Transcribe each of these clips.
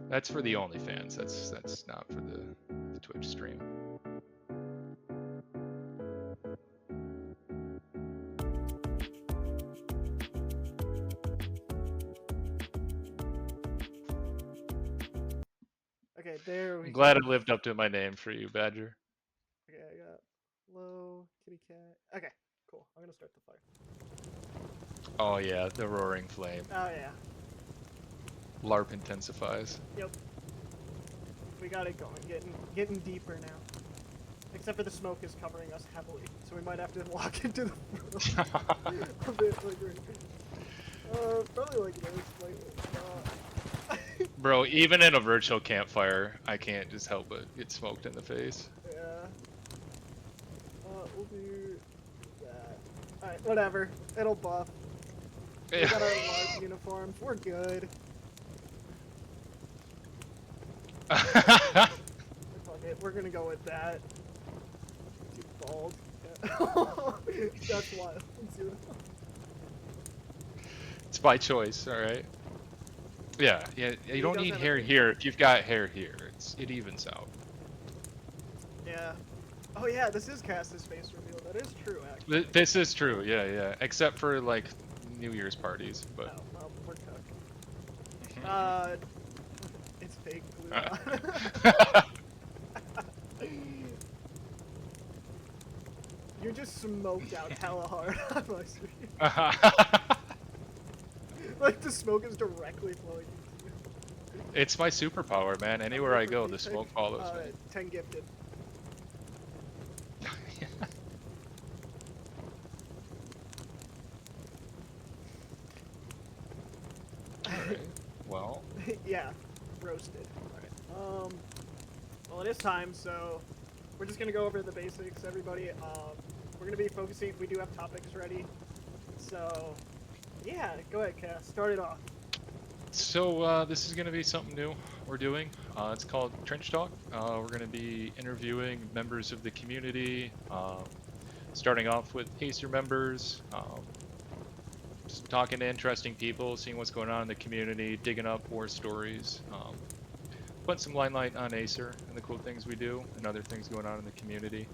That's for the OnlyFans. That's not for the Twitch stream. Okay, there we I'm go. glad I lived up to my name for you, Badger. Okay, I got low kitty cat. Okay, cool. I'm gonna start the fire. Oh yeah, the roaring flame. Oh yeah. LARP intensifies. Yep. We got it going. Getting deeper now. Except for the smoke is covering us heavily, so we might have to walk into the room a bit like right. Probably like this slightly. Bro, even in a virtual campfire, I can't just help but get smoked in the face. Yeah. We'll do that. Alright, whatever. It'll buff. We got our LARP uniforms. We're good. Fuck it. We're gonna go with that. Too bald. Yeah. That's wild. It's by choice, alright? Yeah, you don't need hair here if you've got hair here. It evens out. Yeah. Oh yeah, this is Cass's face reveal. That is true, actually. This is true, yeah. Except for, like, New Year's parties, but... Oh, well, we're cooked. It's fake glue. You just smoked out hella hard on my stream. Like, the smoke is directly flowing into you. It's my superpower, man. Anywhere I go, the smoke follows me. 10 gifted. Alright, well... Yeah, roasted. Alright, well it is time, so we're just gonna go over the basics, everybody. We're gonna be focusing, we do have topics ready, so yeah, go ahead, Cass, start it off. So, this is going to be something new we're doing. It's called Trench Talk. We're going to be interviewing members of the community, starting off with Acer members, just talking to interesting people, seeing what's going on in the community, digging up war stories, putting some limelight on Acer and the cool things we do and other things going on in the community.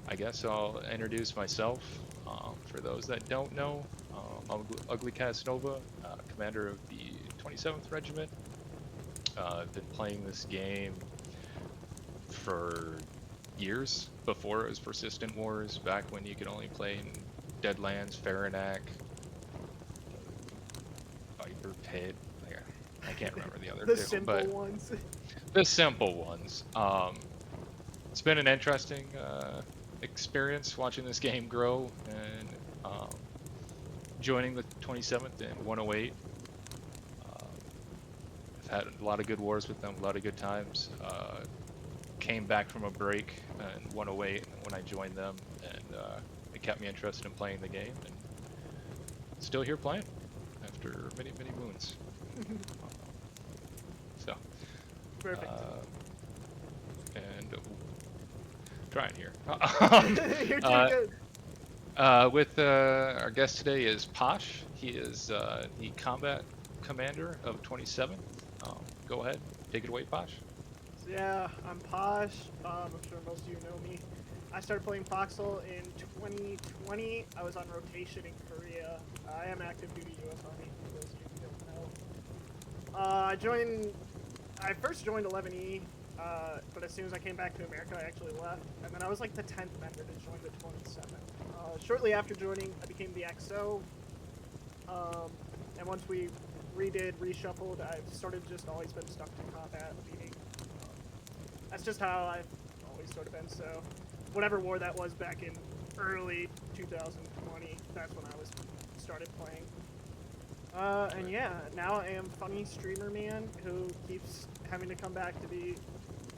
I guess I'll introduce myself. For those that don't know, I'm UglyCasanova, commander of the 27th Regiment. I've been playing this game for years, before it was Persistent Wars, back when you could only play in Deadlands, Farinac, Viper Pit. I can't remember the other The two, simple but ones. the simple ones. It's been an interesting experience watching this game grow and joining the 27th and 108. I've had a lot of good wars with them, a lot of good times. Came back from a break in 108 when I joined them, and it kept me interested in playing the game, and still here playing after many moons. So Perfect. And trying here. You're doing good. With our guest today is Posh. He is the combat commander of 27th. Go ahead, take it away, Posh. So yeah, I'm Posh. I'm sure most of you know me. I started playing Foxhole in 2020. I was on rotation in Korea. I am active duty U.S. Army, for those of you who don't know. I first joined 11E, but as soon as I came back to America, I actually left. And then I was like the 10th member to join the 27th. Shortly after joining, I became the XO. And once we reshuffled, I've sort of just always been stuck to combat leading. That's just how I've always sort of been, so whatever war that was back in early 2020, that's when I started playing. And yeah, now I am funny streamer man who keeps having to come back to be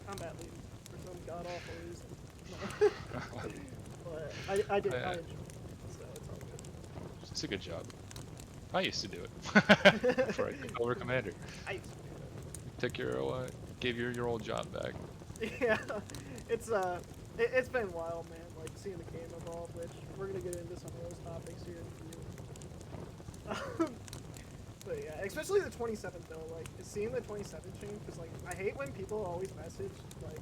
combat lead for some god awful reason. But I enjoy it, so it's all good. It's a good job. I used to do it before I took over commander. I used to do it. Took your gave your old job back. Yeah, it's been wild, man. Like seeing the game evolve, which we're gonna get into some of those topics here in a few. But yeah, especially the 27th though. Like seeing the 27th change, because like I hate when people always message like,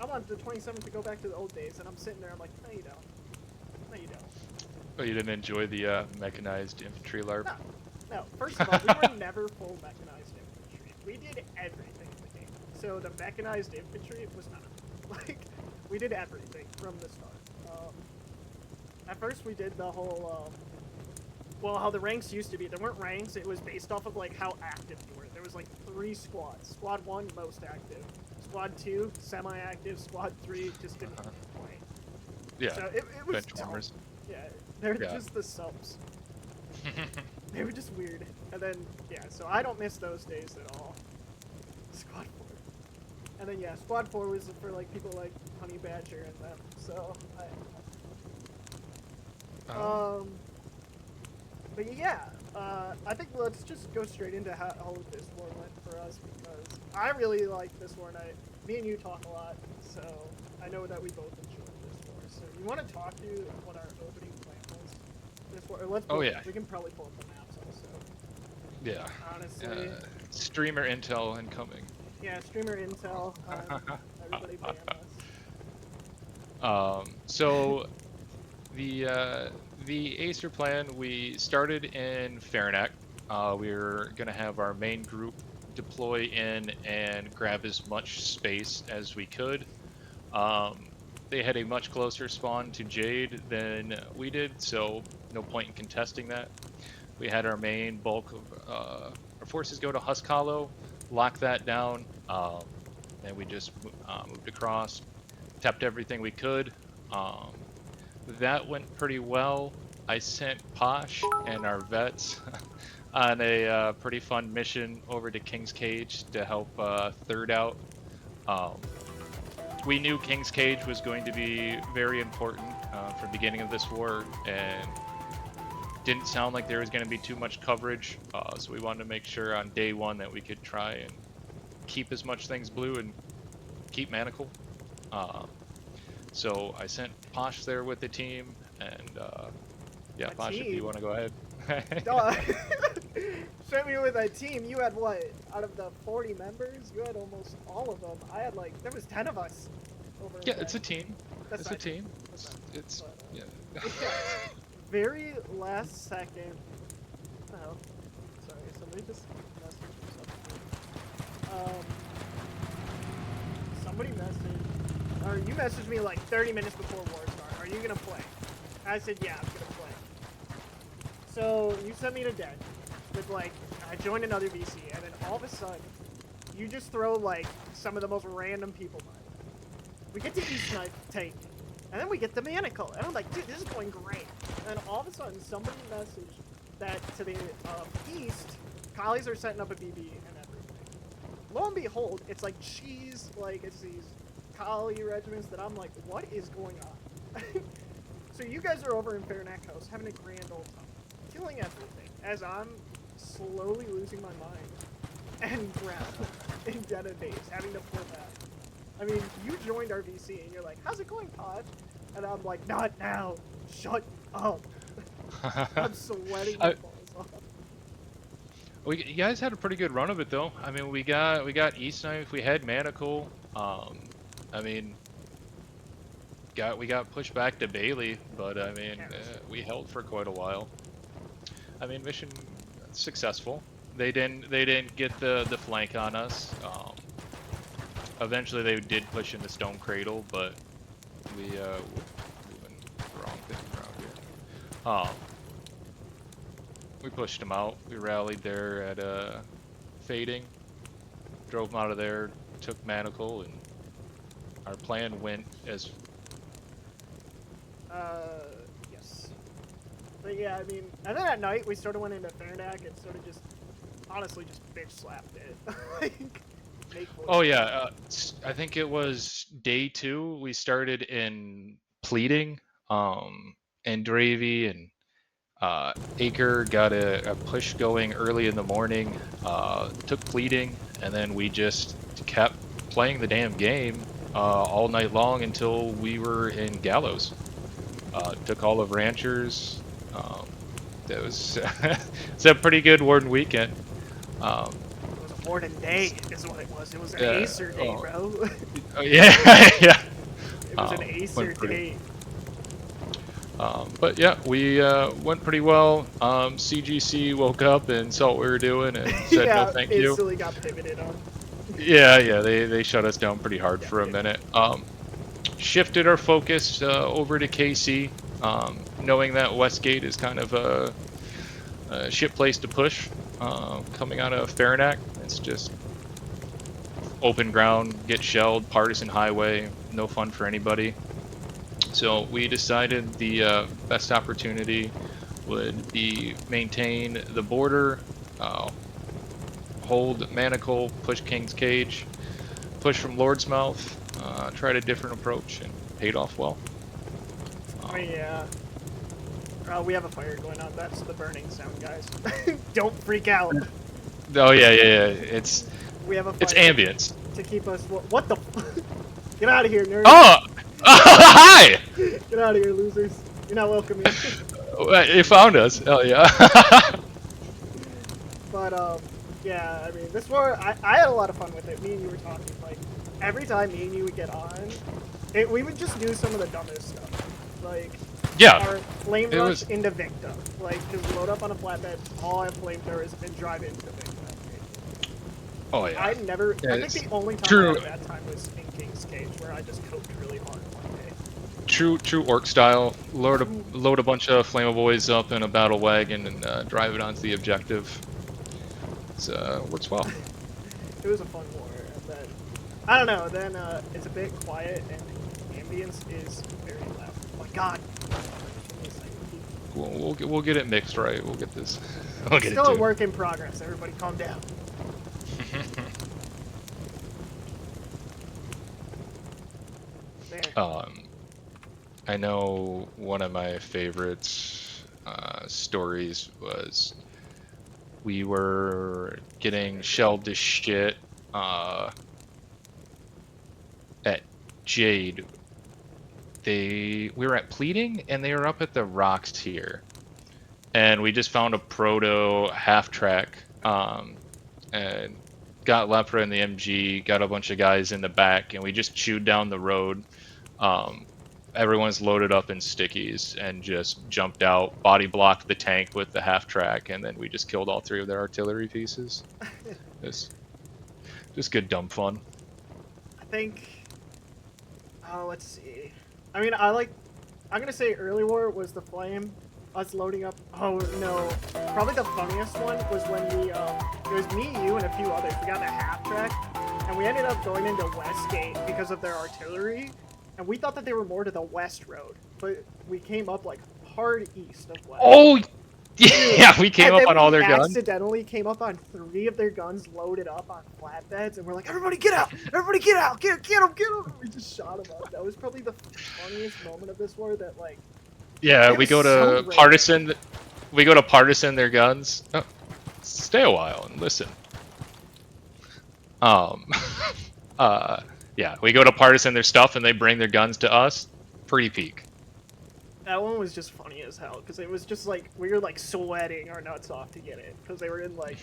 I want the 27th to go back to the old days, and I'm sitting there, I'm like, no, you don't. No, you don't. Oh, you didn't enjoy the mechanized infantry LARP? No, no. First of all, we were never full mechanized infantry. We did everything in the game. So the mechanized infantry was not. Like, we did everything from the start. At first, we did the whole, well, how the ranks used to be. There weren't ranks. It was based off of, like, how active you were. There was, like, 3 squads. Squad 1, most active. Squad 2, semi-active. Squad 3, just didn't play. Yeah. So it was Benchwarmers. Yeah, they're Yeah. just the subs. They were just weird. And then, yeah, so I don't miss those days at all. Squad 4. And then, yeah, Squad 4 was for, like, people like Honey Badger and them. So, but yeah, I think let's just go straight into how this war went for us, because I really like this war, and me and you talk a lot, so I know that we both enjoyed this war. So you want to talk to what our opening plan was this war? Or let's pull, we can probably pull up the maps also. Yeah. Honestly. Streamer intel incoming. Yeah, streamer intel. Everybody ban us. So the Acer plan, we started in Farnack. We were gonna have our main group deploy in and grab as much space as we could. They had a much closer spawn to Jade than we did, so no point in contesting that. We had our main bulk of our forces go to Husk Hollow, lock that down, and we just moved across, tapped everything we could. That went pretty well. I sent Posh and our vets on a pretty fun mission over to King's Cage to help third out. We knew King's Cage was going to be very important from the beginning of this war, and didn't sound like there was going to be too much coverage, so we wanted to make sure on day one that we could try and keep as much things blue and keep Manacle. So I sent Posh there with the team, and yeah, Posh, if you want to go ahead. Sent me with a team. You had what? Out of the 40 members, you had almost all of them. I had like, there was 10 of us. Yeah, it's a team. It's a team. It's yeah. Very last second. Oh, sorry. Somebody just messaged something. Somebody messaged, or you messaged me like 30 minutes before war start. Are you gonna play? I said, yeah, I'm gonna play. So you sent me to dead with like, I joined another VC, and then all of a sudden, you just throw like some of the most random people by. We get to East Knife tank, and then we get the Manacle, and I'm like, dude, this is going great. And all of a sudden, somebody messaged that to the east, collies are setting up a BB and everything. Lo and behold, it's like cheese, like it's these collie regiments that I'm like, what is going on? So you guys are over in Farnack House having a grand old time, killing everything, as I'm slowly losing my mind and ground in Dead of Days, having to pull back. I mean, you joined our VC and you're like, how's it going, Pod? And I'm like, not now. Shut up. I'm sweating my balls off. You guys had a pretty good run of it, though. I mean, we got East Knife, we had Manacle. I mean, we got pushed back to Bailey, but I mean, we held for quite a while. I mean, mission successful. They didn't get the flank on us. Eventually, they did push into Stone Cradle, but we moving the wrong thing around here. We pushed them out. We rallied there at Fading, drove them out of there, took Manacle, and our plan went as. Yes. But yeah, I mean, and then at night we sort of went into Farnack and sort of just, honestly, just bitch slapped it. Like. Oh yeah, I think it was day 2. We started in Pleading, and Dravy and Acre got a push going early in the morning. Took Pleading, and then we just kept playing the damn game all night long until we were in Gallows. Took all of Ranchers. That was it's a pretty good Warden weekend. Um, It was a Warden day, is what it was. It was an yeah, Acer day, bro. oh, yeah, yeah. It was an Acer Went pretty. day. But yeah, we went pretty well. CGC woke up and saw what we were doing and said no, Yeah, thank you. instantly got pivoted on. Yeah, yeah, they shut us down pretty hard Yeah, for a they minute. Shifted our focus over to KC, knowing that Westgate is kind of a shit place to push. Coming out of Farinac, it's just open ground, get shelled, partisan highway, no fun for anybody. So we decided the best opportunity would be maintain the border, hold Manacle, push King's Cage, push from Lord's Mouth, tried a different approach and paid off well. I mean, yeah. We have a fire going on. That's the burning sound, guys. Don't freak out. Oh yeah, yeah, yeah. It's We have a fire it's ambience. to keep us. What the? Get out of here, nerd. Oh, hi! Get out of here, losers. You're not welcome here. You found us. Hell yeah. But yeah. I mean, this war, I had a lot of fun with it. Me and you were talking. Like every time me and you would get on, we would just do some of the dumbest stuff. Like Yeah. our flame It rush was- into Victa. Like just load up on a flatbed, haul out flamethrowers, and drive into Victa. Oh yeah. I never. Yeah, I think it's the only time true. I had a bad time was in King's Cage, where I just coped really hard one day. True orc style. Load a bunch of flammaboys up in a battle wagon and drive it onto the objective. It's works well. It was a fun war, and then I don't know. Then it's a bit quiet, and ambience is very loud. Oh my god! We'll get it mixed right. We'll get this. We'll get Still it a work in progress. Everybody, calm down. Man. I know one of my favorite stories was we were getting shelled to shit at Jade. We were at Pleading and they were up at the Rocks tier, and we just found a proto half track and got Lepra in the MG, got a bunch of guys in the back, and we just chewed down the road. Everyone's loaded up in stickies and just jumped out, body blocked the tank with the half track, and then we just killed all 3 of their artillery pieces. Just good dumb fun. I think. Oh, let's see. I mean, I'm gonna say early war was the flame. Us loading up. Oh no. Probably the funniest one was when we it was me, you, and a few others. We got a half track, and we ended up going into Westgate because of their artillery, and we thought that they were more to the west road, but we came up like hard east of West. Oh, yeah, we came up on all their guns. Accidentally came up on 3 of their guns loaded up on flatbeds, and we're like, everybody get out! Everybody get out! Get them! And we just shot them up. That was probably the funniest moment of this war. That like. Yeah, It we was go so to rare. partisan. We go to partisan their guns. Oh, stay a while and listen. Yeah, we go to partisan their stuff and they bring their guns to us. Pretty peak. That one was just funny as hell because it was just like we were like sweating our nuts off to get it because they were in like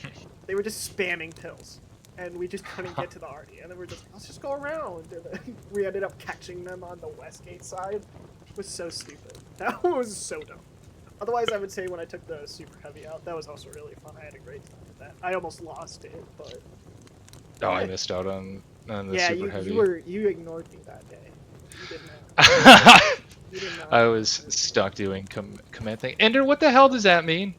they were just spamming pills and we just couldn't get to the arty, and then we're just let's just go around, and then we ended up catching them on the Westgate side. It was so stupid. That one was so dumb. Otherwise, I would say when I took the super heavy out, that was also really fun. I had a great time with that. I almost lost it, but Oh, I missed out on the yeah, super heavy. you ignored me that day. You did not. You did not. I was stuck doing command thing. Ender, what the hell does that mean?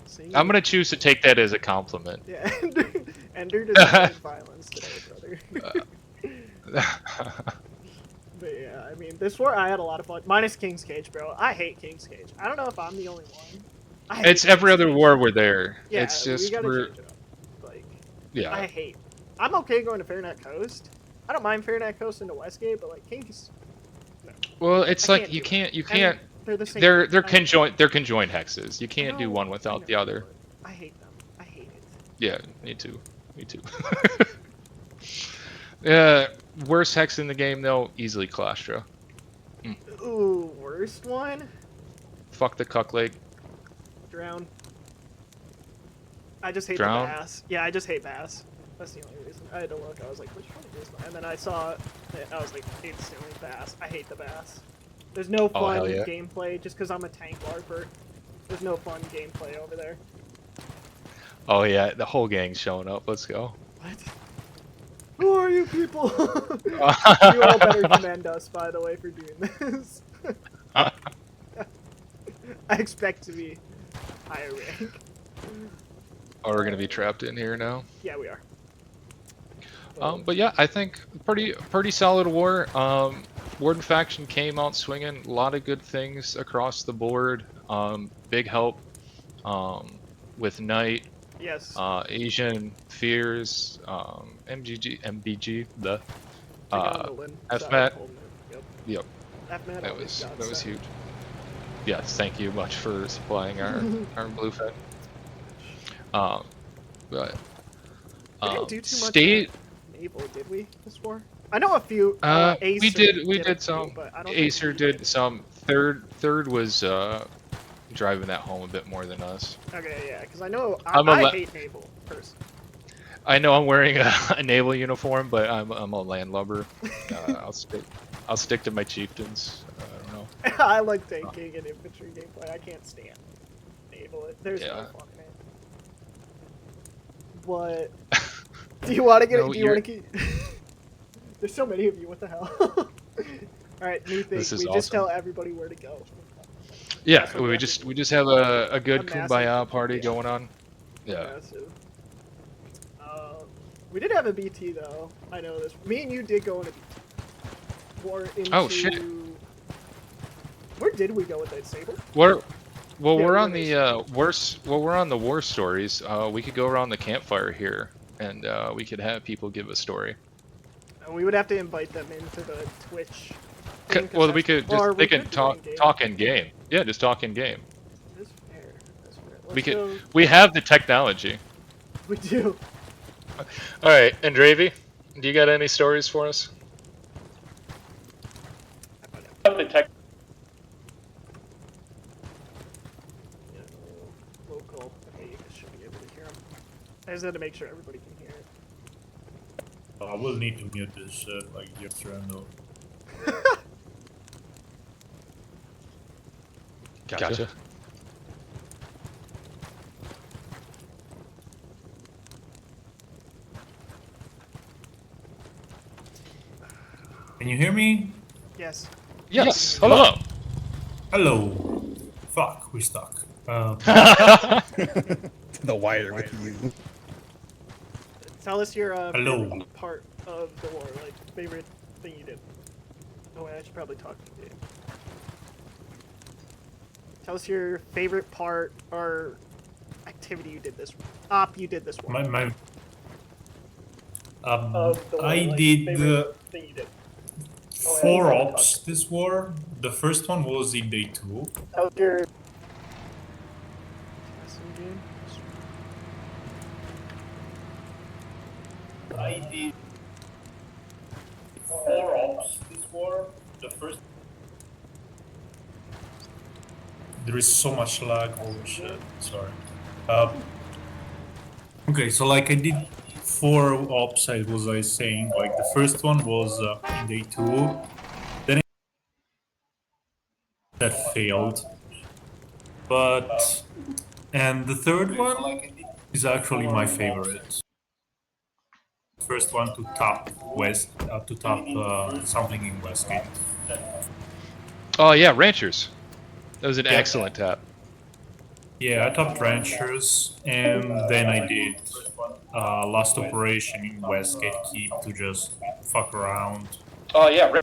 See? I'm gonna choose to take that as a compliment. Yeah, Ender deserved violence today, brother. But yeah, I mean, this war I had a lot of fun. Minus King's Cage, bro. I hate King's Cage. I don't know if I'm the only one. I hate It's every King's other Cage. war we're there. Yeah, It's just we gotta we're change it up. Like, yeah. I hate. I'm okay going to Fairnet Coast. I don't mind Fairnet Coast into Westgate, but like King's. No. Well, it's I like can't you do it. can't And can't. They're the same. They're I- conjoined. They're conjoined hexes. You can't do No, one I without the know, other. but I hate them. I hate it. Yeah, me too. Me too. Yeah, worst hex in the game though, easily Colastro. Ooh, worst one? Fuck the cuck leg. Drown. I just hate Drown? the bass. Yeah, I just hate bass. That's the only reason. I had to look. I was like, which one is this? And then I saw it. I was like, instantly bass. I hate the bass. There's no Oh, fun hell yeah. gameplay just because I'm a tank LARPer. There's no fun gameplay over there. Oh yeah, the whole gang's showing up. Let's go. What? Who are you people? You all better commend us, by the way, for doing this. I expect to be higher rank. Oh, we're gonna be trapped in here now. Yeah, we are. But yeah, I think pretty solid war. Warden faction came out swinging. A lot of good things across the board. Big help with Knight, Yes. Asian Fears, MBG, the Gondolin. FMAT. Yep. Yep, FMAT that always was got huge. Yes, thank you much for supplying our bluefin. But We didn't do too much state. naval, did we? This war? I know a few. We Acer did a some. few, but I don't Acer think we did some. Third was driving that home a bit more than us. Okay, yeah, because I know I hate naval person. I know I'm wearing a naval uniform, but I'm a landlubber. I'll stick to my chieftains. I don't know. I like tanking and infantry gameplay. I can't stand naval. There's no fun in it. What? Do you want to get No, it? Do you want to keep? There's so many of you. What the hell? All right, new thing. This is We awesome. just tell everybody where to go. Yeah, we just have a good A massive- kumbaya party going on. Yeah. Massive. We did have a BT though. I know this. Me and you did go on a BT. War into... Oh, shit. Where did we go with that Sable? We're Yeah, we're on the we're on the war stories. We could go around the campfire here, and we could have people give a story. And we would have to invite them into the Twitch. thing, 'cause Well, we that's- could or just we they can could do talk in-game. talk in game. Yeah, just talk in game. That's fair. That's fair. We Let's go. we have the technology. We do. All right, Andravy, do you got any stories for us? Have the tech. Yeah, local. Okay, you guys should be able to hear them. I just had to make sure everybody can hear it. I will need to mute this, like, just random. Gotcha. Can you hear me? Yes. Yes. Hello. Hello. Fuck, we're stuck. The wire with you. Tell us your Hello. favorite part of the war, like favorite thing you did. Oh wait, I should probably talk to you. Tell us your favorite part or activity you did this you did this war. My Of the war, I like, did favorite thing you did. Oh, yeah, 4 you ops this war. The first one was in day 2. Tell us your I did 4 ops this war. The first. There is so much lag. Holy shit! Sorry. Okay, so like I did 4 ops. I was saying, like the first one was in day 2. Then that failed. And the third one is actually my favorite. First one to top something in Westgate. Oh yeah, Ranchers. That was an excellent tap. Yeah, I topped Ranchers, and then I did Last Operation in Westgate Keep to just fuck around. Oh yeah.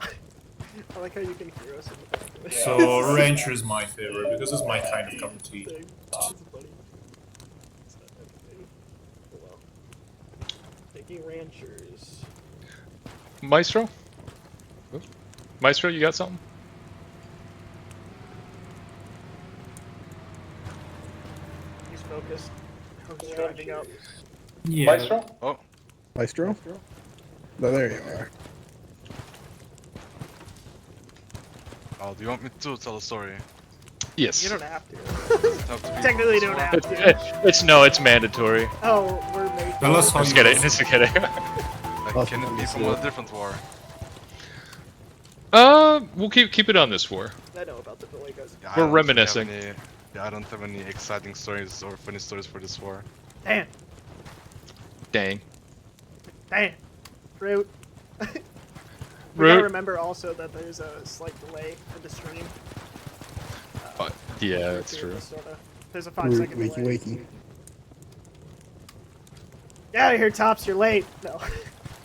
I like how you can hear us in the back of it. So Rancher is my favorite because it's my kind of cup of tea. That's funny. Oh, well. Taking ranchers. Maestro. Maestro, you got something? He's focused. He's driving up. Yeah. Maestro? Oh. Maestro? No, there you are. Oh, do you want me to tell a story? Yes. You don't have to. Have to be Technically, you don't have to. It's mandatory. Oh, we're making. Tell us how Just you kidding. roll. Just kidding. Like, can it be from a different war? We'll keep it on this war. I know about the Villegas. Yeah, I We're don't really reminiscing. have any- yeah, I don't have any exciting stories or funny stories for this war. Damn. Dang. Damn. Root. We Root. gotta remember also that there's a slight delay in the stream. Yeah, that's true. There's a 5-second Wakey, delay. wakey. Get out of here, Tops. You're late. No.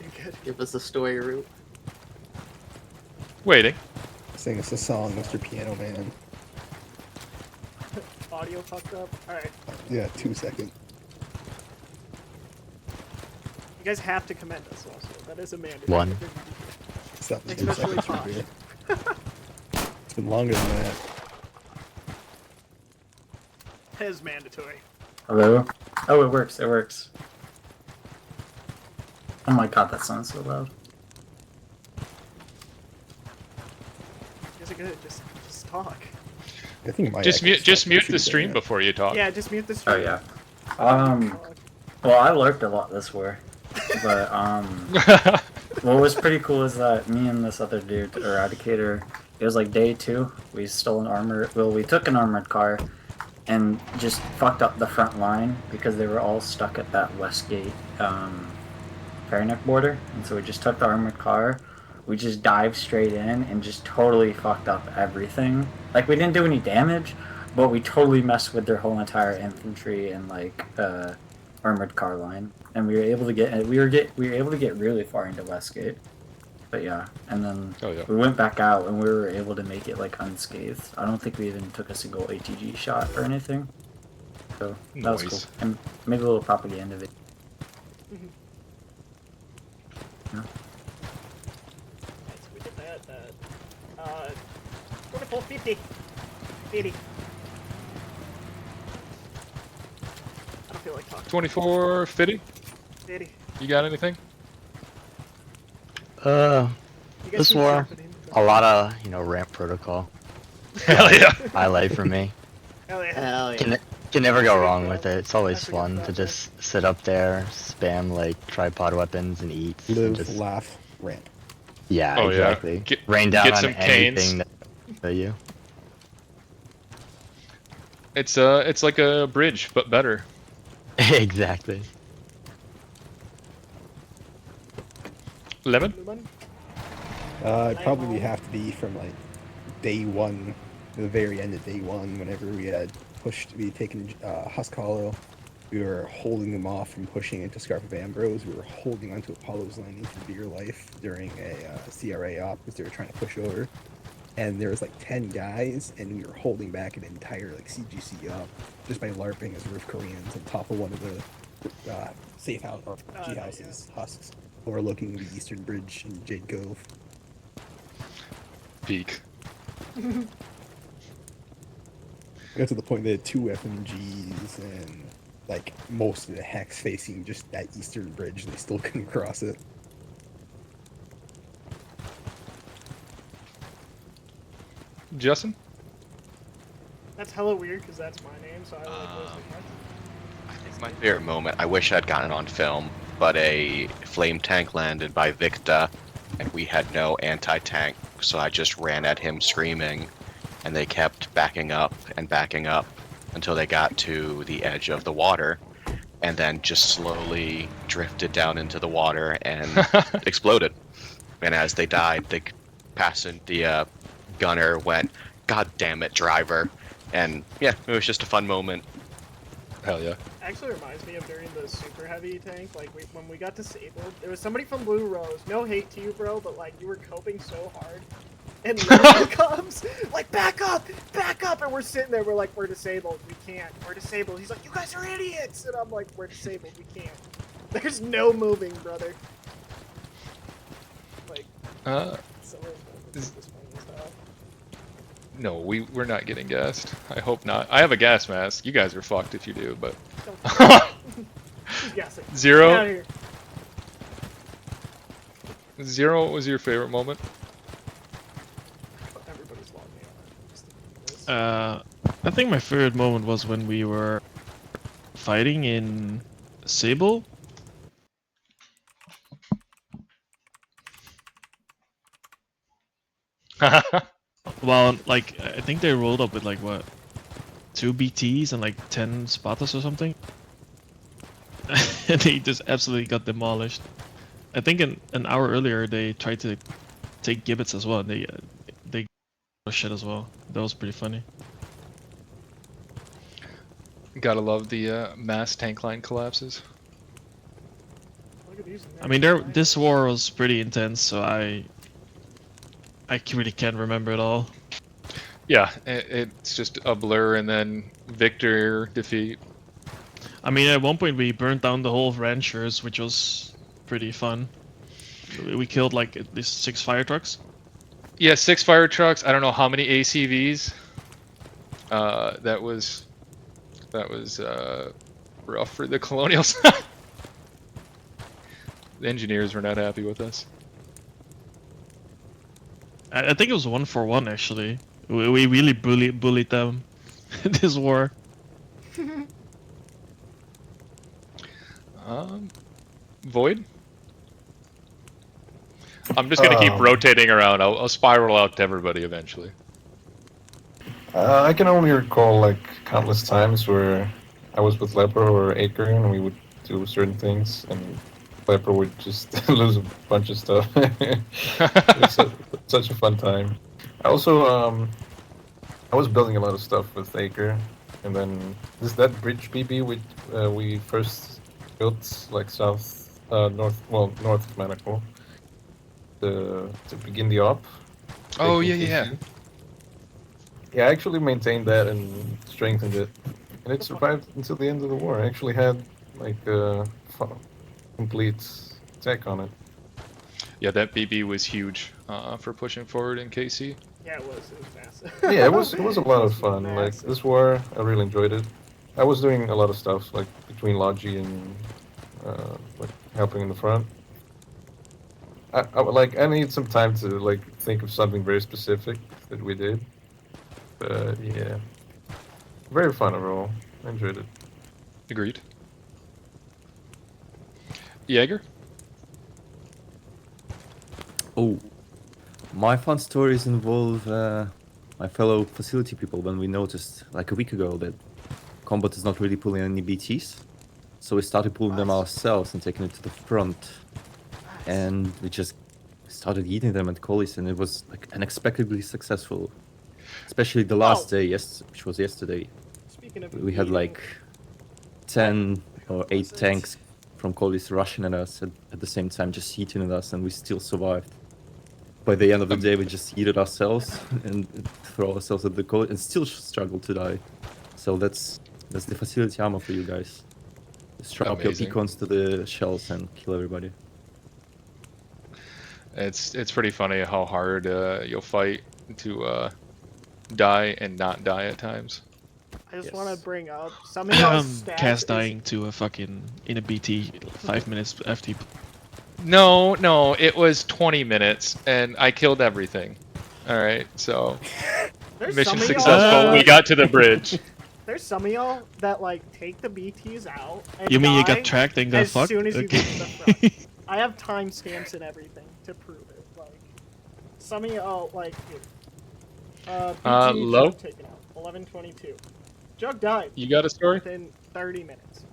You're good. Give us a story route. Waiting. Sing us a song, Mr. Piano Man. Audio fucked up. Alright. Yeah, 2 seconds. You guys have to commend us also. That is a mandate. One. Stop the 2 Especially seconds Tosh. right here. It's been longer than that. It is mandatory. Hello? Oh, it works. It works. Oh my god, that sounds so loud. You guys are good. Just talk. I think my Just echo mute stopped the shooting stream it. before you talk. Yeah, just mute the Oh stream. yeah. Talk. Well, I lurked a lot this war, but what was pretty cool is that me and this other dude, Eradicator, it was like day 2. We stole an armor. Well, we took an armored car, and just fucked up the front line because they were all stuck at that Westgate Fairneck border, and so we just took the armored car. We just dived straight in and just totally fucked up everything. Like, we didn't do any damage, but we totally messed with their whole entire infantry and like armored car line. And we were able to get really far into Westgate. But yeah, and then Oh, yeah. we went back out and we were able to make it like unscathed. I don't think we even took a single ATG shot or anything. So that was Nice. cool. And made a little propaganda video. Yeah. Nice, we did that. 2450. 80. I don't feel like talking. 24 50. 80. You got anything? You guys This keep war, jumping in. a lot of, ramp protocol. Hell yeah. Highlight for me. Hell yeah. Hell yeah. Can never go wrong with it. It's always fun to just sit up there, spam like tripod weapons and eat. And Live, just, laugh, ramp. yeah, Oh, yeah. exactly. Get- Rain down get on some canes. anything that you. It's like a bridge, but better. Exactly. Lemon? Lumen? It'd probably have to be from like day 1, the very end of day 1, whenever we had taken Husk Hollow. We were holding them off from pushing into Scarf of Ambrose. We were holding onto Apollo's Landing for dear life during a CRA op because they were trying to push over. And there was like 10 guys, and we were holding back an entire like CGC op just by LARPing as roof Koreans on top of one of the safe house or G houses, husks, overlooking the Eastern Bridge in Jade Cove. Peak. Got to the point they had 2 FMGs and like most of the hex facing just that Eastern Bridge, and they still couldn't cross it. Justin? That's hella weird because that's my name, so I like those things. I think my favorite moment, I wish I'd gotten it on film, but a flame tank landed by Victa, and we had no anti-tank, so I just ran at him screaming, and they kept backing up until they got to the edge of the water, and then just slowly drifted down into the water and exploded. And as they died, the gunner went, "God damn it, driver!" And yeah, it was just a fun moment. Hell yeah. Actually reminds me of during the super heavy tank, like when we got disabled, there was somebody from Blue Rose, no hate to you bro, but like you were coping so hard, and Leo comes, like back up, and we're sitting there, we're like, we're disabled, we're disabled, he's like, you guys are idiots, and I'm like, we're disabled, we can't, there's no moving, brother, like, so is- this one was, No, we're not getting gassed. I hope not. I have a gas mask. You guys are fucked if you do, but who's guessing? Get out of Zero. here. Zero, what was your favorite moment? Everybody's logged me on. I think my favorite moment was when we were fighting in Sable. Well, like, I think they rolled up with like what, 2 BTs and like 10 Spartas or something, and they just absolutely got demolished. I think an hour earlier they tried to take gibbets as well, and they got shit as well. That was pretty funny. Gotta love the mass tank line collapses. Look at these I mean, this war was pretty intense, so I really can't remember it all. Yeah, it's just a blur and then victor defeat. I mean, at one point we burned down the whole of Ranchers, which was pretty fun. We killed like at least 6 fire trucks. Yeah, 6 fire trucks. I don't know how many ACVs. That was rough for the Colonials. The engineers were not happy with us. I think it was 1-for-1 actually. We really bullied them this war. Void? I'm just gonna keep rotating around. I'll spiral out to everybody eventually. I can only recall like countless times where I was with Leper or Acre and we would do certain things and Leper would just lose a bunch of stuff. It's such a fun time. I also I was building a lot of stuff with Acre, and then is that bridge BB we first built like north of Manacle to begin the op. Oh yeah. Yeah, I actually maintained that and strengthened it, and it survived until the end of the war. I actually had like a complete tech on it. Yeah, that BB was huge for pushing forward in KC. Yeah, it was massive. Yeah, it was a lot of fun. Like this war, I really enjoyed it. I was doing a lot of stuff like between Logi and like helping in the front. I need some time to like think of something very specific that we did. But yeah, very fun overall. I enjoyed it. Agreed. Jaeger? Oh, my fun stories involve my fellow facility people when we noticed like a week ago that combat is not really pulling any BTs. So we started pulling them ourselves and taking it to the front. And we just started eating them at Collies, and it was like unexpectedly successful. Especially the last day, which was yesterday. Speaking of we had like 10 or 8 tanks from Collies rushing at us at the same time, just eating at us, and we still survived. By the end of the day, we just eat it ourselves and throw ourselves at the Collies and still struggle to die. So that's the facility armor for you guys. Strap up your beacons to the shells and kill everybody. It's pretty funny how hard you'll fight to die and not die at times. I just want to bring up some of y'all's stats. Cass dying to a fucking in a BT 5 minutes after. No, it was 20 minutes and I killed everything. All right, so mission successful. We got to the bridge. There's some of y'all that like take the BTs out. And you mean you got tracked and got as fucked? As soon as you get to the front. I have timestamps and everything to prove it. Like some of y'all like. BT low. Taken out. 11:22. Jug died. You got a story? Within 30 minutes.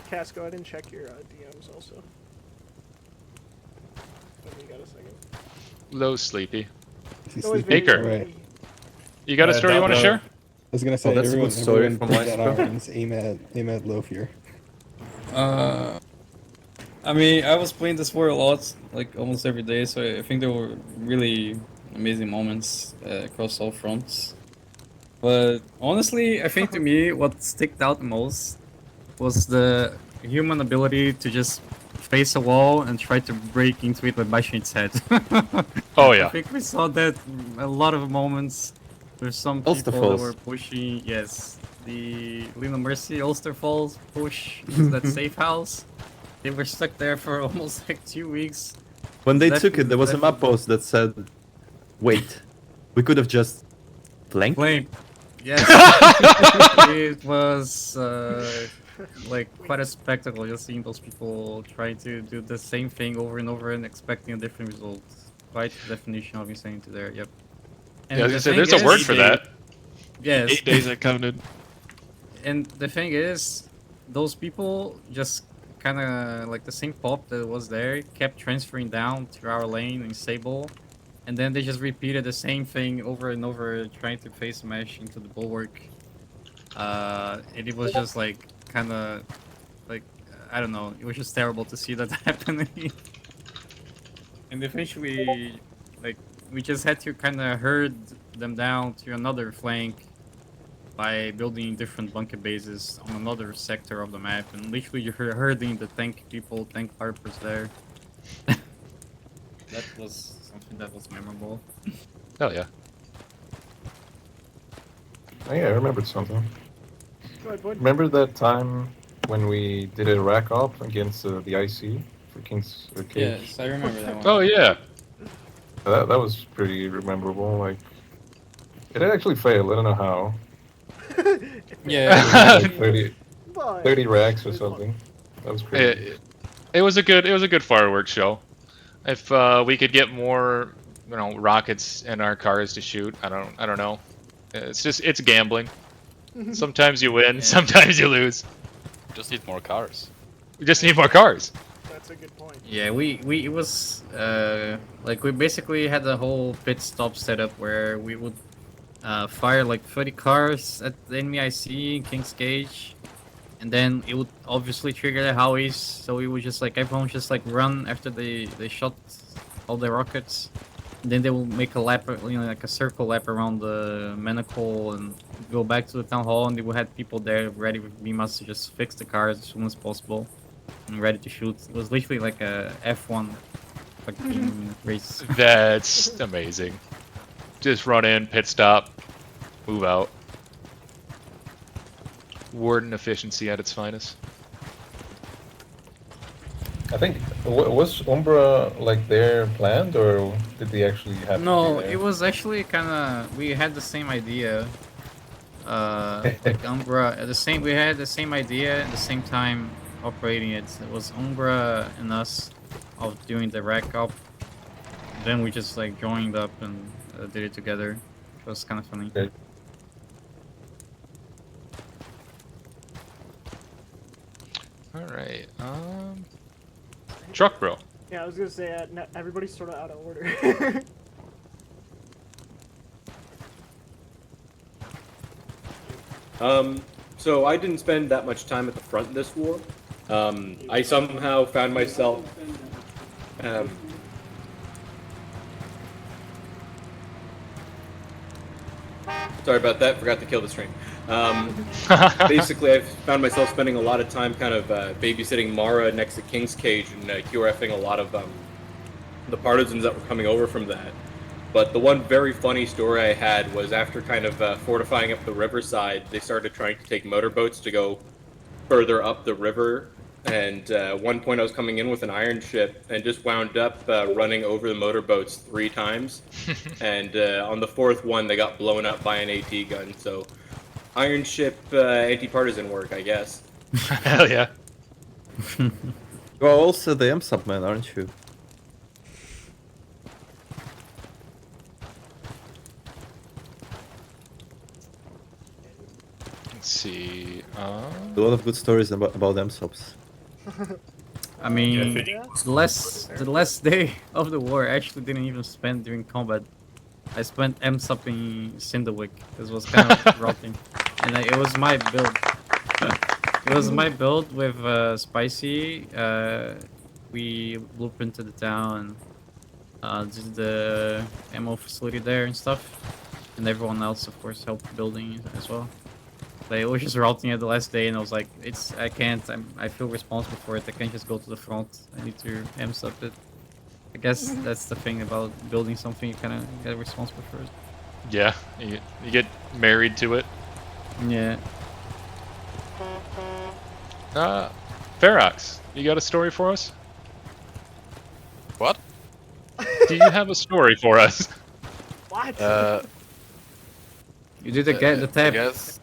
Cass, go ahead and check your DMs also. When you got a second. Low sleepy. Baker. Right. You got a story you want to share? I was gonna say that's a good story from my aim at Loaf here. I mean, I was playing this war a lot, like almost every day, so I think there were really amazing moments across all fronts. But honestly, I think to me, what sticked out the most was the human ability to just face a wall and try to break into it with bashing its head. Oh yeah. I think we saw that a lot of moments. There's some people that were pushing, yes, the Lena Mercy Ulster Falls push, that safe house. They were stuck there for almost like 2 weeks. When they took it, there was a map post that said, "Wait, We could have just flanked. Flame. Yes. It was like quite a spectacle just seeing those people trying to do the same thing over and over and expecting a different result. Quite the definition of insanity there. Yep. And Yeah, I was the gonna say, thing there's a word is- for that. Yes. 8 days I counted. And the thing is, those people just kind of like the same pop that was there kept transferring down to our lane in Sable, and then they just repeated the same thing over and over, trying to face smash into the bulwark. And it was just like kind of like I don't know, it was just terrible to see that happening. And eventually, like we just had to kind of herd them down to another flank by building different bunker bases on another sector of the map, and literally you're herding the tank people, tank harpers there. That was something that was memorable. Hell yeah. Oh, yeah, I remembered something. Go ahead, bud. Remember that time when we did a rack up against the IC for King's Cage? Yes, I remember that one. Oh yeah. That was pretty memorable. Like, it actually failed. I don't know how. Yeah. Like 30 racks or something. That was crazy. It was a good fireworks show. If we could get more, rockets in our cars to shoot, I don't know. It's gambling. Sometimes you win, sometimes you lose. Just need more cars. We just need more cars. That's a good point. Yeah, it was like we basically had the whole pit stop setup where we would fire like 30 cars at the enemy IC in King's Cage, and then it would obviously trigger the Howies, so we would just like everyone would just like run after they shot all the rockets. And then they will make a lap, like a circle lap around the Manacle and go back to the town hall, and they will have people there ready with beamers to just fix the cars as soon as possible and ready to shoot. It was literally like a F1 fucking race. That's amazing. Just run in, pit stop, move out. Warden efficiency at its finest. I think, was Umbra like there planned, or did they actually have No, to be there? it was actually kind of we had the same idea. Like Umbra, we had the same idea at the same time operating it. It was Umbra and us of doing the rack up. Then we just like joined up and did it together. It was kind of funny. Okay. All right. Truck bro. Yeah, I was gonna say everybody's sort of out of order. So I didn't spend that much time at the front this war. I somehow found myself. Sorry about that. Forgot to kill the stream. Basically, I've found myself spending a lot of time kind of babysitting Mara next to King's Cage and QRFing a lot of the partisans that were coming over from that. But the one very funny story I had was after kind of fortifying up the riverside, they started trying to take motorboats to go further up the river. And at one point I was coming in with an iron ship and just wound up running over the motorboats 3 times. And on the 4th one, they got blown up by an AT gun. So iron ship anti-partisan work, I guess. Hell yeah. You are also the M-Sub man, aren't you? Let's see. A lot of good stories about M-Subs. I mean, the last day of the war I actually didn't even spend during combat. I spent M-Supping Cinderwick. This was kind of rotting. And it was my build. It was my build with Spicy. We blueprinted the town and did the ammo facility there and stuff. And everyone else, of course, helped building as well. But it was just rotting at the last day, and I was like, I feel responsible for it. I can't just go to the front. I need to M-Sup it. I guess that's the thing about building something, you kind of get responsible for it. Yeah, you get married to it. Yeah. Ferox, you got a story for us? What? Do you have a story for us? What? You did the I tap. guess.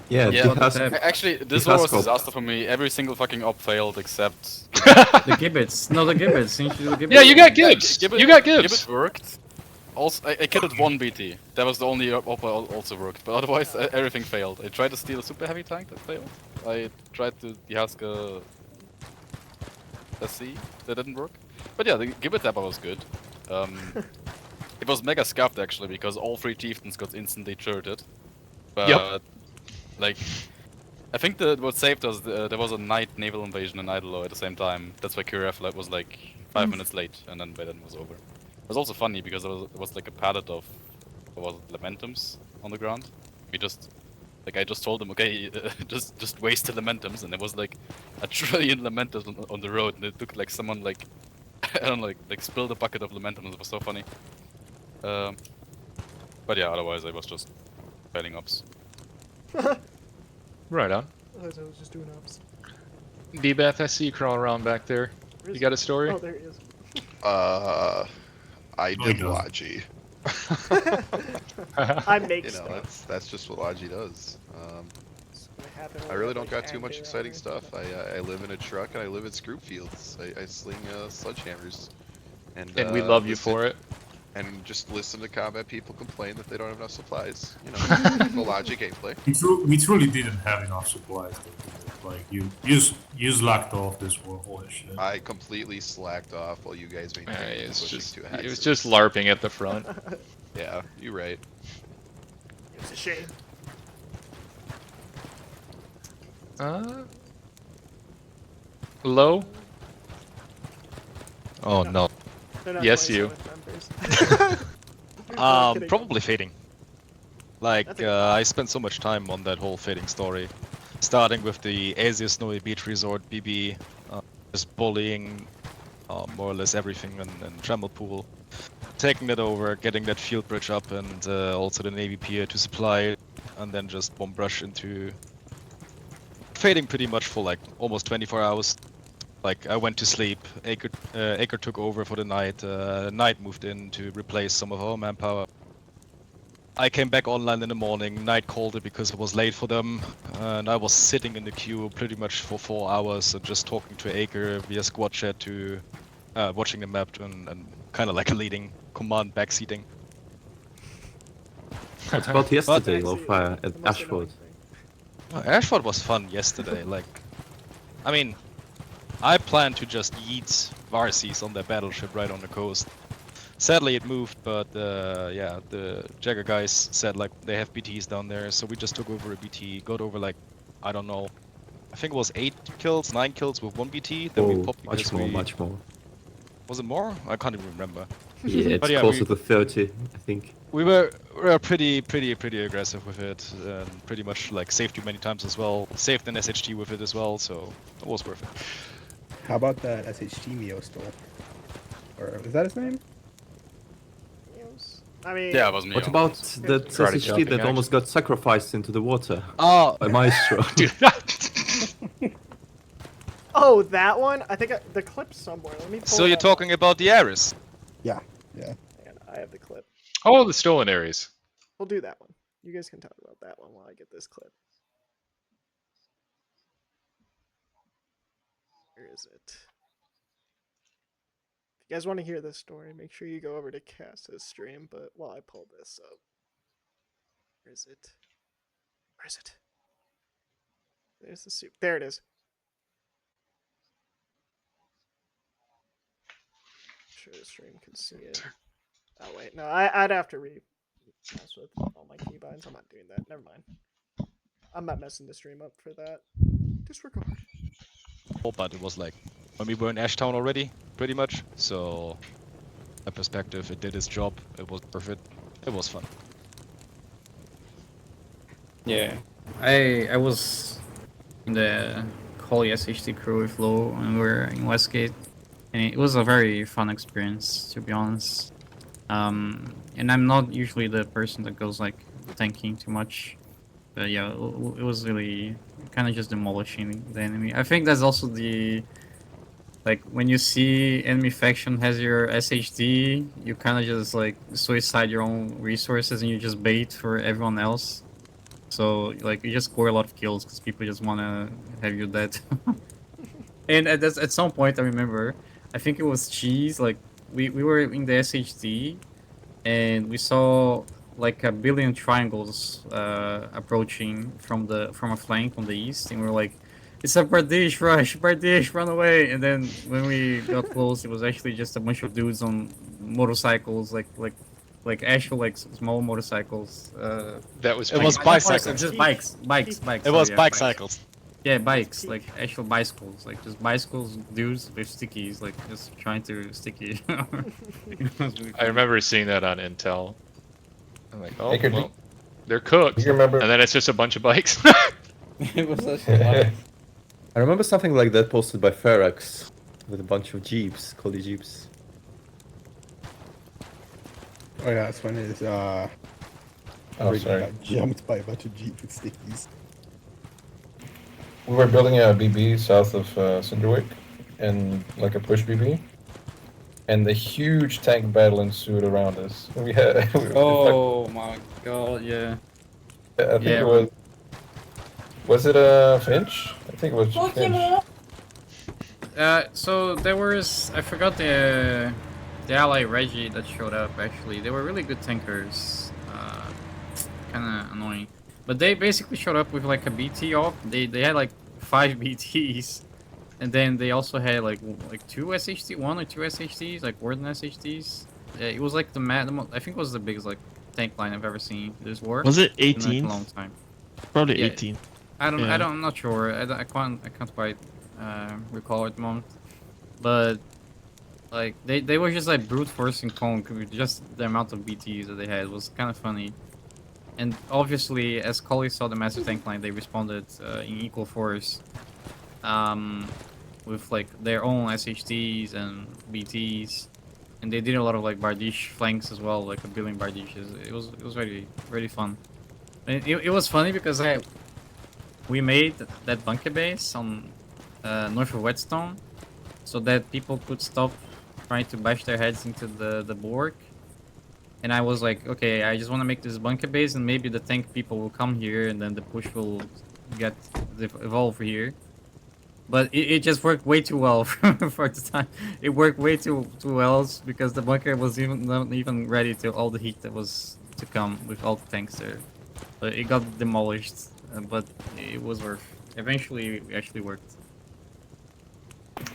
Yeah, Yeah, the the husk, tap. Actually, this the war was husk op. disaster for me. Every single fucking op failed except. The gibbets. No, the gibbets. You should do the gibbets. Yeah, you got Gibbs. You got Gibbs. Gibbet worked. Also, I killed one BT. That was the only op I also worked. But otherwise, everything failed. I tried to steal a super heavy tank, that failed. I tried to Yaska SC, that didn't work. But yeah, the Gibbet Tapper was good. It was mega scuffed actually, because all 3 chieftains got instantly turreted. But, Yep. like, I think what saved us, there was a night naval invasion in Idolo at the same time. That's why QRF was like 5 minutes late, and then by then it was over. It was also funny because it was like a pallet of, what was it, Lamentums on the ground. We just, like I just told them, okay, just waste the Lamentums, and there was like a trillion Lamentums on the road, and it took like someone like, I don't know, like spilled a bucket of Lamentums. It was so funny. But yeah, otherwise I was just failing ups. Right on. I was just doing ups. D-Bath, I see you crawling around back there. You got a story? Oh, there he is. I No, he did doesn't. Logi. I make You know, stuff. that's just what Logi does. It's gonna happen I when really have, don't like, got too much anger exciting on stuff. I live in a truck and I live at Scroop Fields. I sling sledgehammers. And we love you listen- for it. And just listen to combat people complain that they don't have enough supplies. You know, typical Logi gameplay. We truly didn't have enough supplies. Though. Like you slacked off this war. Holy shit. I completely slacked off while you guys made It's just, to it was just LARPing at the front. Yeah, you're right. It was a shame. Low? Oh no. They're not Yes, playing you. Silent Members. I'm kidding. Probably fading. Like, That's a- I spent so much time on that whole fading story. Starting with the Asia Snowy Beach Resort BB, just bullying more or less everything in Tremble Pool. Taking that over, getting that field bridge up, and also the Navy Pier to supply, and then just bomb rush into fading pretty much for like almost 24 hours. Like, I went to sleep, Acre took over for the night, Knight moved in to replace some of our manpower. I came back online in the morning, Knight called it because it was late for them, and I was sitting in the queue pretty much for 4 hours and just talking to Acre via squad chat to watching the map and kind of like leading command backseating. What about yesterday But- of at The most Ashford? annoying thing. Ashford was fun yesterday, like, I mean, I planned to just yeet Varsies on their battleship right on the coast. Sadly it moved, but yeah, the Jagger guys said like they have BTs down there, so we just took over a BT, got over like, I don't know, I think it was 8 kills, 9 kills with 1 BT, then we popped because much more. Was it more? I can't even remember. Yeah, it's But yeah, closer to 30, I think. We were pretty aggressive with it, and pretty much like saved you many times as well. Saved an SHT with it as well, so it was worth it. How about that SHT Mio stole? Or is that his name? I mean, Yeah, it was me. What about that Karate SHT jumping that almost got sacrificed into the water Oh, by Maestro? Oh, that one? I think the clip's somewhere. Let me pull so it you're up. talking about the Ares? Yeah. Man, I have the clip. Oh, the stolen Ares. We'll do that one. You guys can talk about that one while I get this clip. Where is it? If you guys want to hear this story, make sure you go over to Cass's stream, but while I pull this up. Where is it? Where is it? There's the soup. There it is. I'm sure the stream can see it. Oh wait, no, I'd have to mess with all my keybinds. I'm not doing that. Never mind. I'm not messing the stream up for that. Disregard. But it was like when we were in Ashtown already, pretty much. So, a perspective, it did its job. It was perfect. It was fun. Yeah, I was in the Holy SHT crew with Lo when we were in Westgate, and it was a very fun experience, to be honest. And I'm not usually the person that goes like tanking too much, but yeah, it was really kind of just demolishing the enemy. I think that's also the Like when you see enemy faction has your SHD, you kind of just like suicide your own resources and you just bait for everyone else. So like you just score a lot of kills because people just want to have you dead. And at some point I remember, I think it was Cheese. Like we were in the SHD, and we saw like a billion triangles approaching from a flank on the east, and we were like, "It's a Bardish rush! Bardish, run away!" And then when we got close, it was actually just a bunch of dudes on motorcycles, like actual like small motorcycles. That was It was bicycles. Just bikes. It Sorry, was yeah, bike bikes. cycles. Yeah, bikes, like actual bicycles, like just bicycles, dudes with stickies, like just trying to sticky. I remember seeing that on Intel. I'm like, oh, Baker, well, they're cooked. do you remember- And then it's just a bunch of bikes. It was actually fun. I remember something like that posted by Ferex with a bunch of jeeps, Cody jeeps. Oh yeah, it's funny. Is Oh, Brady sorry. got jumped by a bunch of jeep with stickies. We were building a BB south of Cinderwick, and like a push BB, and a huge tank battle ensued around us. We had. Oh my god, yeah. I think Yeah, it was. Was it a Finch? I think it was Finch. So there was, I forgot the ally Reggie that showed up. Actually, they were really good tankers. Kind of annoying, but they basically showed up with like a BT off. They had like 5 BTs, and then they also had like 2 SHD, 1 or 2 SHDs, like Warden SHDs. Yeah, it was like I think it was the biggest like tank line I've ever seen this war. Was it In like 18? a long time. Probably Yeah. 18. I'm not sure. I can't quite recall at the moment. But like they were just like brute forcing Conk with just the amount of BTs that they had. It was kind of funny. And obviously, as Collie saw the massive tank line, they responded in equal force, with like their own SHDs and BTs, and they did a lot of like Bardiche flanks as well, like a billion Bardishes. It was really fun. And it was funny because we made that bunker base on north of Whetstone, so that people could stop trying to bash their heads into the Borg. And I was like, okay, I just want to make this bunker base, and maybe the tank people will come here, and then the push will evolve here. But it just worked way too well for the time. It worked way too well because the bunker was not even ready to all the heat that was to come with all the tanks there. But it got demolished, but it was worth. Eventually, it actually worked.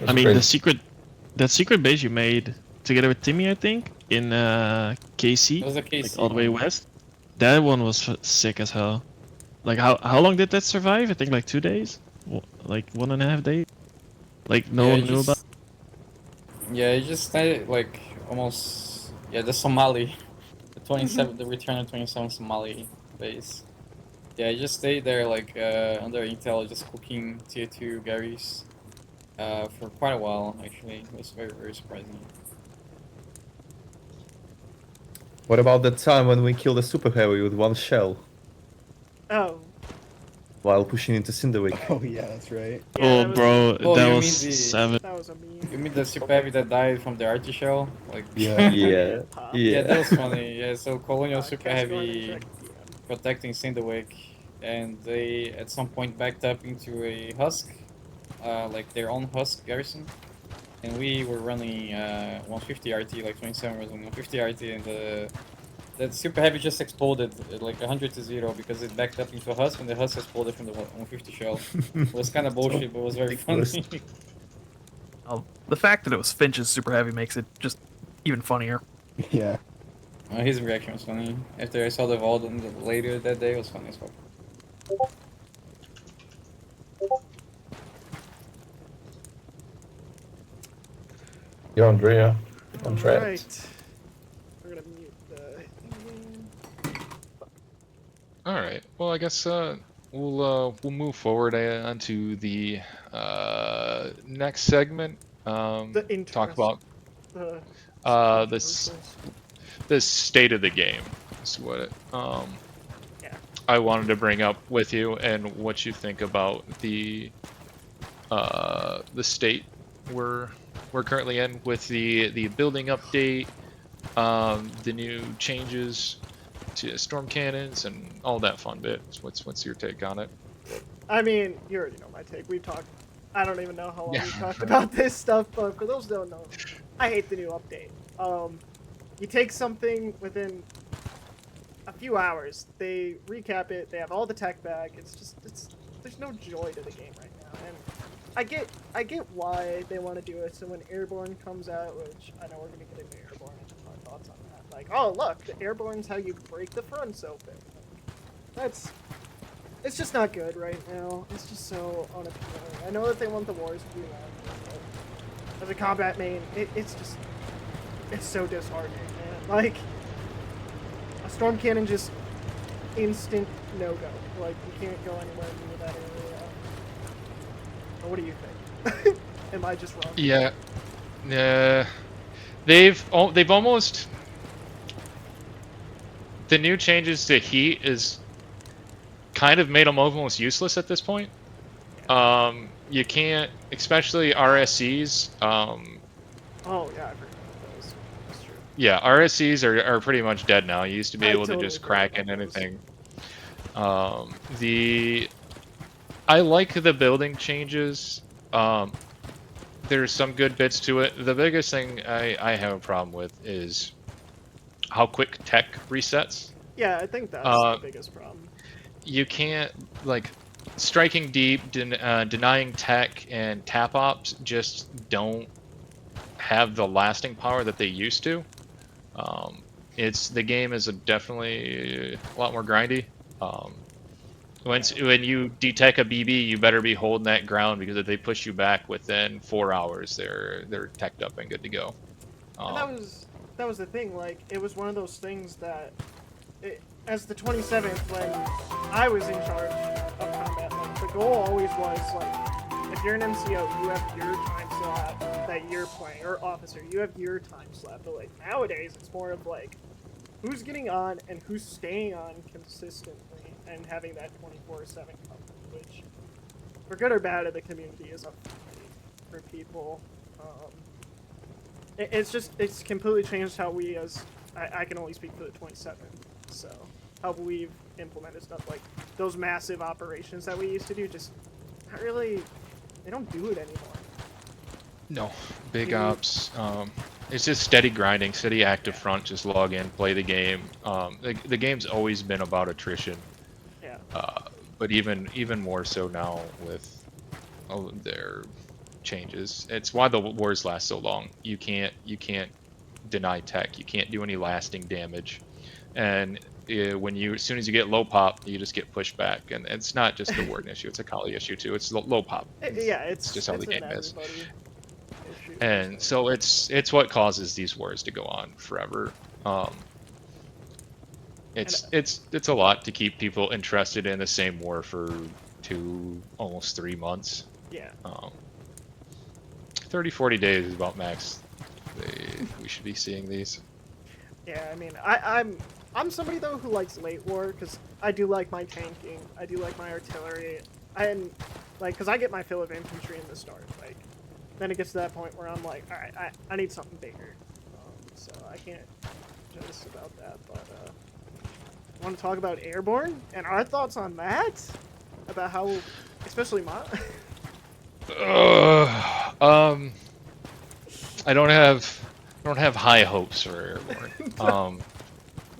I mean, that secret base you made together with Timmy, I think, in KC, It was a KC like all the way one. west. That one was sick as hell. Like how long did that survive? I think like 2 days, like 1.5 days. Like no one knew about. Yeah, it just started like almost the Somali, the 27, the return of 27 Somali base. Yeah, I just stayed there like under intel, just cooking tier 2 Garys for quite a while. Actually, it was very surprising. What about that time when we killed a super heavy with 1 shell Oh. while pushing into Cinderwick? Oh yeah, that's right. Oh, bro, Oh, that you was mean the- 7. That was a meme. You mean the super heavy that died from the arty shell? Like Yeah. yeah, that was funny. Yeah, so Colonial super Cash going heavy check. protecting Cinderwick, and they at some point backed up into a husk, like their own husk garrison, and we were running 150 RT, like 27 was on 150 RT, and that super heavy just exploded at like 100 to 0 because it backed up into a husk, and the husk exploded from the 150 shell. It was kind of bullshit, but it was very funny. The fact that it was Finch's super heavy makes it just even funnier. Yeah. His reaction was funny. After I saw the vault later that day, it was funny as fuck. Yo, Andrea, on track. Right. We're gonna mute the in-game. All right. Well, I guess we'll move forward onto the next segment. Talk about this state of the game. Is what it, I wanted to bring up with you, and what you think about the state we're currently in with the building update, the new changes to storm cannons and all that fun bits. What's your take on it? I mean, you already know my take. We've talked. I don't even know how long Yeah. we've talked about this stuff, but for those who don't know, I hate the new update. You take something within a few hours, they recap it, they have all the tech back. There's no joy to the game right now, and I get why they want to do it. So when Airborne comes out, which I know we're gonna get into Airborne and our thoughts on that, like, oh look, the Airborne's how you break the fronts open. It's just not good right now. It's just so unappealing. I know that they want the wars to be long, but as a combat main, it's so disheartening, man. Like, a storm cannon just instant no-go. Like, you can't go anywhere near that area. Or what do you think? Am I just wrong? Yeah. They've almost, the new changes to heat is kind of made them almost useless at this point. You can't, especially RSCs. Oh yeah, I've heard about those. That's true. Yeah, RSCs are pretty much dead now. You used to be able to totally just forgot crack about in anything. I like the building changes. There's some good bits to it. The biggest thing I have a problem with is how quick tech resets. Yeah, I think that's the biggest problem. You can't, like, striking deep, denying tech, and tap ops just don't have the lasting power that they used to. The game is definitely a lot more grindy. When you detect a BB, you better be holding that ground, because if they push you back within 4 hours, they're teched up and good to go. And that was the thing. Like, it was one of those things that, as the 27th, when I was in charge of combat, like, the goal always was, like, if you're an MCO, you have your time slot that you're playing, or officer, you have your time slot. But, like, nowadays, it's more of, like, who's getting on and who's staying on consistently and having that 24/7 coverage, which, for good or bad, of the community is a for people. It's completely changed how we, as I can only speak for the 27th, so how we've implemented stuff like those massive operations that we used to do. Just not really, they don't do it anymore. No, big ops. It's just steady grinding, steady active front. Just log in, play the game. The game's always been about attrition. Yeah. But even more so now with their changes. It's why the wars last so long. You can't deny tech. You can't do any lasting damage, and as soon as you get low pop, you just get pushed back. And it's not just a Warden issue; it's a Kali issue too. It's low pop. It's just how the game is. And so it's what causes these wars to go on forever. It's a lot to keep people interested in the same war for almost 3 months. Yeah. 30-40 days is about max. We should be seeing these. Yeah, I mean, I'm somebody though who likes late war, because I do like my tanking, I do like my artillery, and like, because I get my fill of infantry in the start. Like, then it gets to that point where I'm like, all right, I need something bigger. So I can't just about that. But I want to talk about Airborne and our thoughts on that, about how, especially my. I don't have high hopes for Airborne.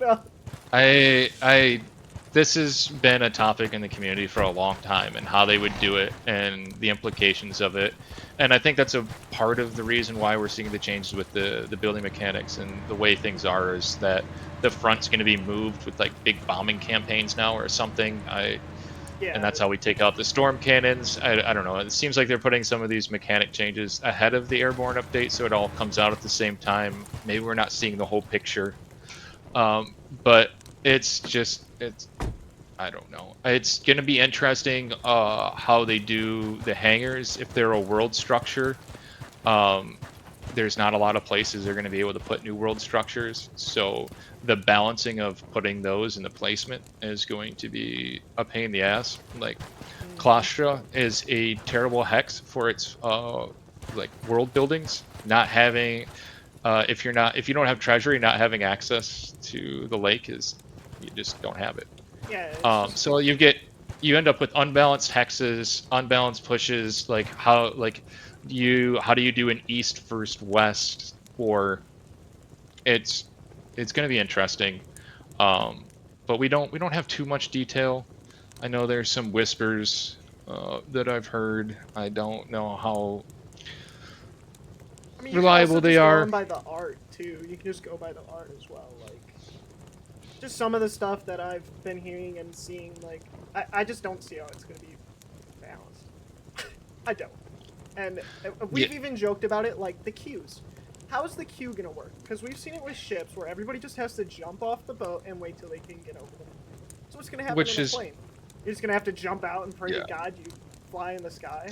No. This has been a topic in the community for a long time, and how they would do it and the implications of it. And I think that's a part of the reason why we're seeing the changes with the building mechanics and the way things are, is that the front's going to be moved with, like, big bombing campaigns now or something. And that's how we take out the storm cannons. I don't know. It seems like they're putting some of these mechanic changes ahead of the Airborne update, so it all comes out at the same time. Maybe we're not seeing the whole picture. But I don't know. It's going to be interesting how they do the hangars. If they're a world structure, there's not a lot of places they're going to be able to put new world structures. So the balancing of putting those in the placement is going to be a pain in the ass. Like, Claustra is a terrible hex for its like world buildings, not having if you don't have treasury, not having access to the lake is you just don't have it. Yeah. So you end up with unbalanced hexes, unbalanced pushes. Like how do you do an east versus west war? It's going to be interesting. But we don't have too much detail. I know there's some whispers that I've heard. I don't know how I mean, you can reliable also they just go are. on by the art too. You can just go by the art as well. Like, just some of the stuff that I've been hearing and seeing. Like, I just don't see how it's gonna be balanced. I don't. And we've even joked about it, like the queues. How is the queue gonna work? Because we've seen it with ships where everybody just has to jump off the boat and wait till they can get over them. So what's gonna happen Which in a is- plane? You're just gonna have to jump out and pray to God you fly in the sky.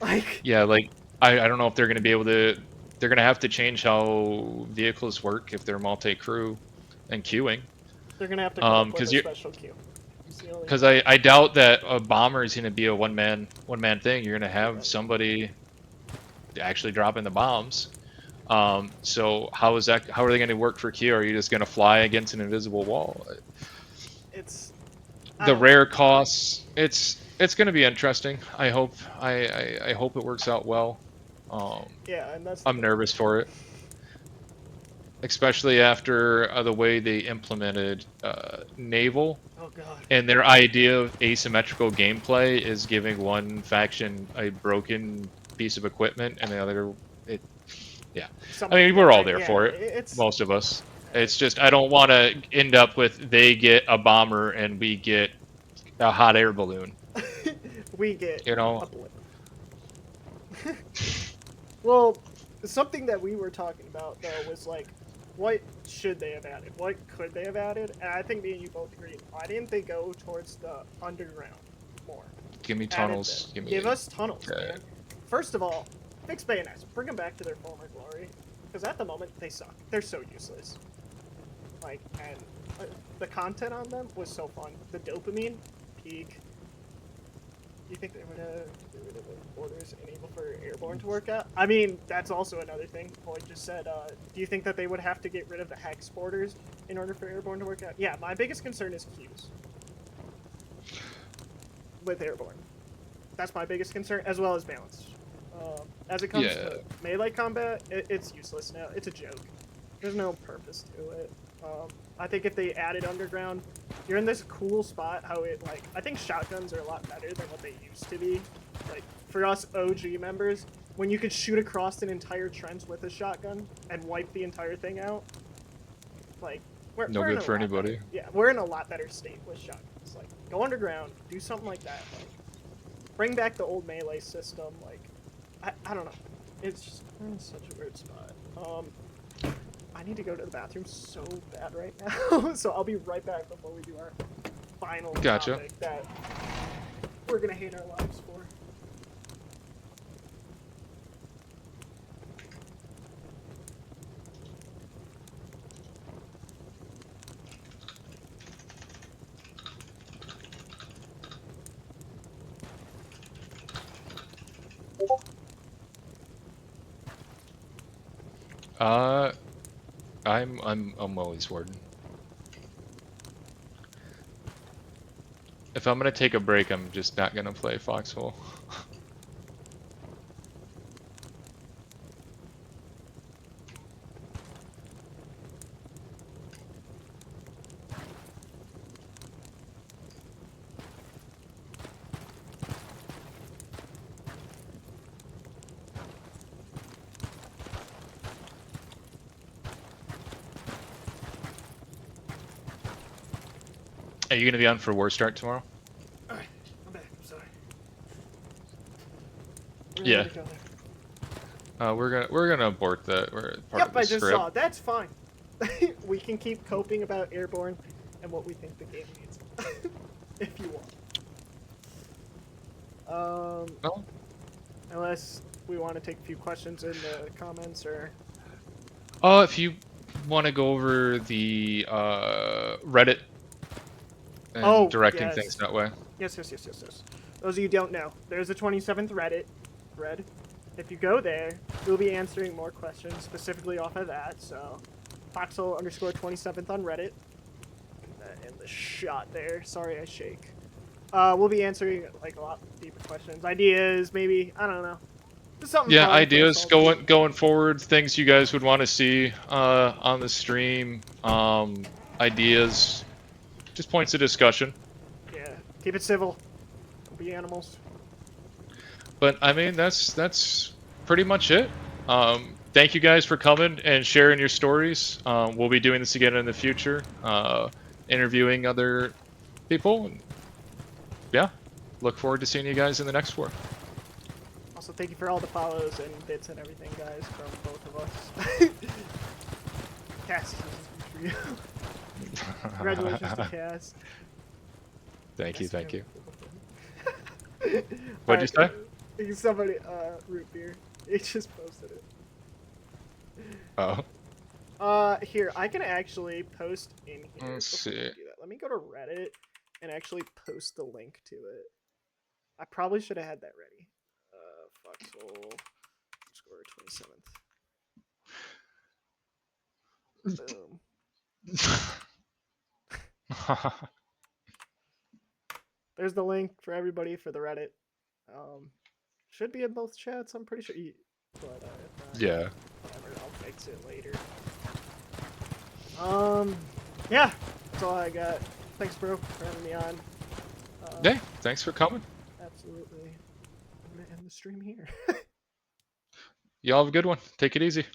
Like, Yeah, like I don't know if they're going to be able to. They're going to have to change how vehicles work if they're multi-crew and queuing. they're gonna have to come up with Because a special queue. Because I doubt that a bomber is going to be a one man thing. You're going to have somebody actually dropping the bombs. So how are they going to work for Q? Are you just going to fly against an invisible wall? It's the rare costs. It's going to be interesting. I hope I hope it works out well. Yeah, and that's. I'm nervous for it, especially after the way they implemented naval. Oh god. And their idea of asymmetrical gameplay is giving one faction a broken piece of equipment and the other yeah. I mean, we're all there for it. Most of us. It's just I don't want to end up with they get a bomber and we get a hot air balloon. We get a blip. Well, something that we were talking about though was like, what should they have added? What could they have added? And I think me and you both agree. Why didn't they go towards the underground more? Give me tunnels. Give us tunnels, man. First of all, fix bayonets. Bring them back to their former glory. Because at the moment, they suck. They're so useless. Like, and the content on them was so fun. The dopamine, peak. Do you think they would get rid of the borders enable for airborne to work out? I mean, that's also another thing. Boyd just said, do you think that they would have to get rid of the hex borders in order for airborne to work out? Yeah, my biggest concern is queues. With airborne. That's my biggest concern, as well as balance. As it comes to melee combat, it's useless now. It's a joke. There's no purpose to it. I think if they added underground, you're in this cool spot. How it like, I think shotguns are a lot better than what they used to be. Like for us OG members, when you could shoot across an entire trench with a shotgun and wipe the entire thing out, like we're good for anybody. Yeah, we're in a lot better state with shotguns. Like go underground, do something like that. Like bring back the old melee system. Like I don't know. It's just we're in such a weird spot. I need to go to the bathroom so bad right now, so I'll be right back before we do our final topic that we're gonna hate our lives for. I'm always warden. If I'm gonna take a break, I'm just not gonna play Foxhole. Are you gonna be on for War Start tomorrow? Alright, I'm back. I'm sorry. Yeah. We're gonna abort that. We're part of the I just script. saw. That's fine. We can keep coping about airborne and what we think the game needs, if you want. No. Unless we want to take a few questions in the comments or. If you want to go over the Reddit and directing things that way. Yes. Those of you who don't know, there's a 27th Reddit thread. if you go there, we'll be answering more questions specifically off of that. So, Foxhole _27th on Reddit. And the shot there. Sorry, I shake. We'll be answering like a lot deeper questions, ideas, maybe. I don't know. Just something. Yeah, fun for us ideas all to do. going forward. Things you guys would want to see on the stream. Ideas. Just points of discussion. Yeah, keep it civil. Don't be animals. But I mean, that's pretty much it. Thank you guys for coming and sharing your stories. We'll be doing this again in the future, interviewing other people. And yeah, look forward to seeing you guys in the next war. Also, thank you for all the follows and bits and everything, guys, from both of us. Cass, this is for you. Congratulations to Cass. Thank you, thank you. What'd What'd you say? Somebody, root beer. He just posted it. Oh. Here, I can actually post in here. Let's before we see. do that. Let me go to Reddit and actually post the link to it. I probably should have had that ready. Foxhole _27th. Boom. There's the link for everybody for the Reddit. Should be in both chats, I'm pretty sure. But if not, Yeah. whatever, I'll fix it later. Yeah, that's all I got. Thanks, bro, for having me on. Yeah, thanks for coming. Absolutely. I'm gonna end the stream here. Y'all have a good one. Take it easy.